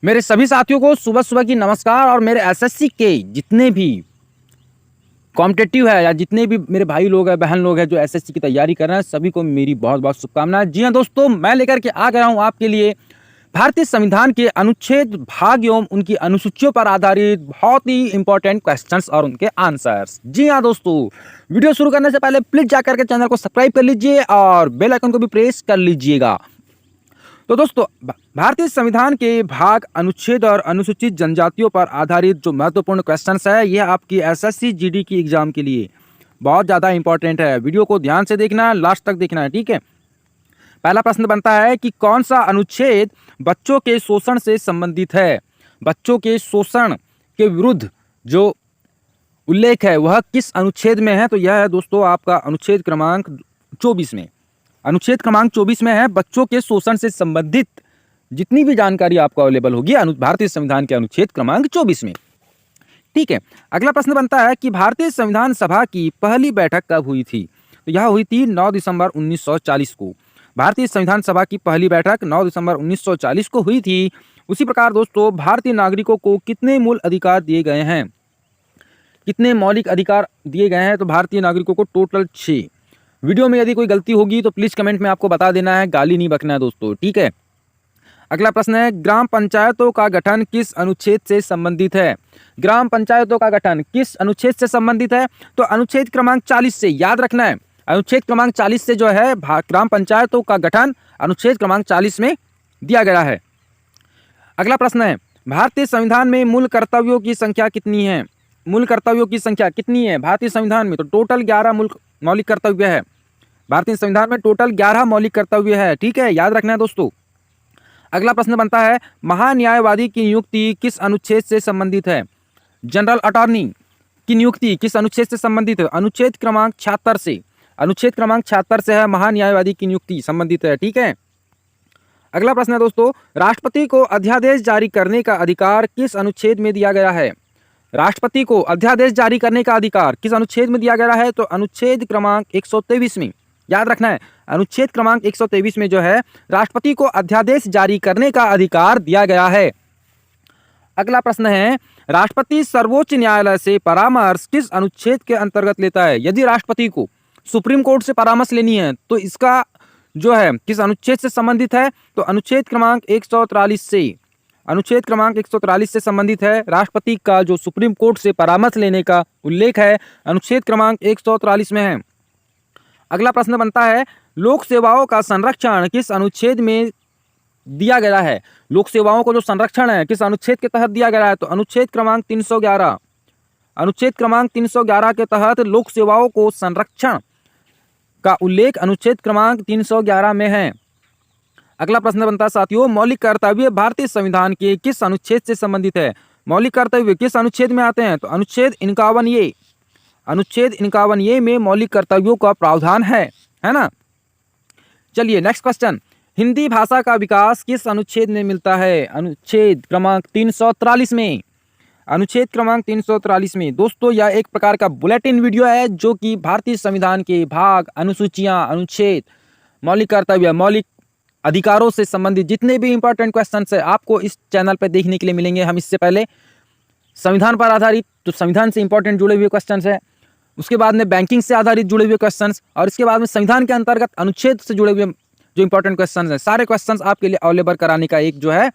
मेरे सभी साथियों को सुबह सुबह की नमस्कार। और मेरे एसएससी के जितने भी कॉम्पिटिटिव है या जितने भी मेरे भाई लोग हैं, बहन लोग हैं जो एसएससी की तैयारी कर रहे हैं, सभी को मेरी बहुत बहुत शुभकामनाएं। जी हाँ दोस्तों, मैं लेकर के आ गया हूँ आपके लिए भारतीय संविधान के अनुच्छेद, भाग एवं उनकी अनुसूचियों पर आधारित बहुत ही इंपॉर्टेंट क्वेश्चंस और उनके आंसर्स। जी हाँ दोस्तों, वीडियो शुरू करने से पहले प्लीज जाकर के चैनल को सब्सक्राइब कर लीजिए और बेल आइकन को भी प्रेस कर लीजिएगा। तो दोस्तों, भारतीय संविधान के भाग, अनुच्छेद और अनुसूचित जनजातियों पर आधारित जो महत्वपूर्ण क्वेश्चंस है, यह आपकी एसएससी जीडी की एग्जाम के लिए बहुत ज़्यादा इंपॉर्टेंट है। वीडियो को ध्यान से देखना है, लास्ट तक देखना है, ठीक है। पहला प्रश्न बनता है कि कौन सा अनुच्छेद बच्चों के शोषण से संबंधित है। बच्चों के शोषण के विरुद्ध जो उल्लेख है वह किस अनुच्छेद में है? तो यह है दोस्तों आपका अनुच्छेद क्रमांक 24 में। अनुच्छेद क्रमांक 24 में है बच्चों के शोषण से संबंधित जितनी भी जानकारी आपको अवेलेबल होगी भारतीय संविधान के अनुच्छेद क्रमांक 24 में, ठीक है। अगला प्रश्न बनता है कि भारतीय संविधान सभा की पहली बैठक कब हुई थी? तो यह हुई थी 9 दिसंबर 1940 को। भारतीय संविधान सभा की पहली बैठक 9 दिसंबर 1940 को हुई थी। उसी प्रकार दोस्तों, भारतीय नागरिकों को कितने मूल अधिकार दिए गए हैं? कितने मौलिक अधिकार दिए गए हैं? तो भारतीय नागरिकों को टोटल 6। वीडियो में यदि कोई गलती होगी तो प्लीज कमेंट में आपको बता देना है, गाली नहीं बकना है दोस्तों, ठीक है। अगला प्रश्न है, ग्राम पंचायतों का गठन किस अनुच्छेद से संबंधित है? ग्राम पंचायतों का गठन किस अनुच्छेद से संबंधित है? तो अनुच्छेद क्रमांक 40 से, याद रखना है। अनुच्छेद क्रमांक 40 से जो है ग्राम पंचायतों का गठन अनुच्छेद क्रमांक 40 में दिया गया है। अगला प्रश्न है, भारतीय संविधान में मूल कर्तव्यों की संख्या कितनी है? मूल कर्तव्यों की संख्या कितनी है भारतीय संविधान में? तो टोटल 11 मूल मौलिक कर्तव्य है। भारतीय संविधान में टोटल 11 मौलिक कर्तव्य है, ठीक है, याद रखना है दोस्तों। अगला प्रश्न बनता है, महान्यायवादी की नियुक्ति किस अनुच्छेद से संबंधित है? जनरल अटॉर्नी की नियुक्ति किस अनुच्छेद से संबंधित है? अनुच्छेद क्रमांक 76 से। अनुच्छेद क्रमांक 76 से है महान्यायवादी की नियुक्ति संबंधित है, ठीक है। अगला प्रश्न है दोस्तों, राष्ट्रपति को अध्यादेश जारी करने का अधिकार किस अनुच्छेद में दिया गया है? राष्ट्रपति को अध्यादेश जारी करने का अधिकार किस अनुच्छेद में दिया गया है? तो अनुच्छेद क्रमांक 123 में, याद रखना है। अनुच्छेद क्रमांक 123 में जो है राष्ट्रपति को अध्यादेश जारी करने का अधिकार दिया गया है। अगला प्रश्न है, राष्ट्रपति सर्वोच्च न्यायालय से परामर्श किस अनुच्छेद के अंतर्गत लेता है? यदि राष्ट्रपति को सुप्रीम कोर्ट से परामर्श लेनी है तो इसका जो है किस अनुच्छेद से संबंधित है? तो अनुच्छेद क्रमांक 143 से। अनुच्छेद क्रमांक 143 से संबंधित है। राष्ट्रपति का जो सुप्रीम कोर्ट से परामर्श लेने का उल्लेख है अनुच्छेद क्रमांक 143 में है। अगला प्रश्न बनता है, लोक सेवाओं का संरक्षण किस अनुच्छेद में दिया गया है? लोक सेवाओं को जो संरक्षण है किस अनुच्छेद के तहत दिया गया है? तो अनुच्छेद क्रमांक 311। अनुच्छेद क्रमांक 311 के तहत लोक सेवाओं को संरक्षण का उल्लेख अनुच्छेद क्रमांक 311 में है। अगला प्रश्न बनता है साथियों, मौलिक कर्तव्य भारतीय संविधान के किस अनुच्छेद से संबंधित है? मौलिक कर्तव्य किस अनुच्छेद में आते हैं? तो अनुच्छेद 51 ये। अनुच्छेद 51 ये में मौलिक कर्तव्यों का प्रावधान है ना। चलिए नेक्स्ट क्वेश्चन, हिंदी भाषा का विकास किस अनुच्छेद में मिलता है? अनुच्छेद क्रमांक 343 में। अनुच्छेद क्रमांक 343 में। दोस्तों, यह एक प्रकार का बुलेटिन वीडियो है जो कि भारतीय संविधान के भाग, अनुसूचियां, अनुच्छेद, मौलिक कर्तव्य, मौलिक अधिकारों से संबंधित जितने भी इंपॉर्टेंट क्वेश्चंस है आपको इस चैनल पर देखने के लिए मिलेंगे। हम इससे पहले संविधान पर आधारित, तो संविधान से इंपॉर्टेंट जुड़े हुए क्वेश्चंस है, उसके बाद में बैंकिंग से आधारित जुड़े हुए क्वेश्चंस, और इसके बाद में संविधान के अंतर्गत अनुच्छेद से जुड़े हुए जो इंपॉर्टेंट क्वेश्चंस हैं, सारे क्वेश्चंस आपके लिए अवेलेबल कराने का एक जो है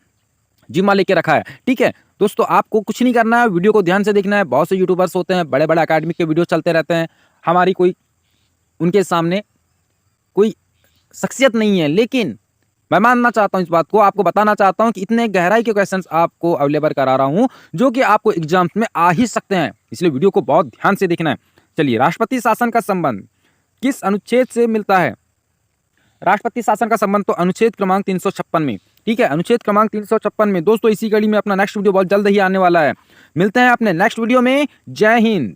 जिम्मा लेके रखा है, ठीक है। दोस्तों, आपको कुछ नहीं करना है, वीडियो को ध्यान से देखना है। बहुत से यूट्यूबर्स होते हैं, बड़े बड़े अकेडमिक के वीडियो चलते रहते हैं, हमारी कोई उनके सामने कोई शख्सियत नहीं है, लेकिन मैं मानना चाहता हूं इस बात को, आपको बताना चाहता हूं कि इतने गहराई के क्वेश्चंस आपको अवेलेबल करा रहा हूं जो कि आपको एग्जाम्स में आ ही सकते हैं, इसलिए वीडियो को बहुत ध्यान से देखना है। चलिए, राष्ट्रपति शासन का संबंध किस अनुच्छेद से मिलता है? राष्ट्रपति शासन का संबंध तो अनुच्छेद क्रमांक 356 में, ठीक है, अनुच्छेद क्रमांक 356 में। दोस्तों, इसी कड़ी में अपना नेक्स्ट वीडियो बहुत जल्द ही आने वाला है। मिलते हैं अपने नेक्स्ट वीडियो में। जय हिंद।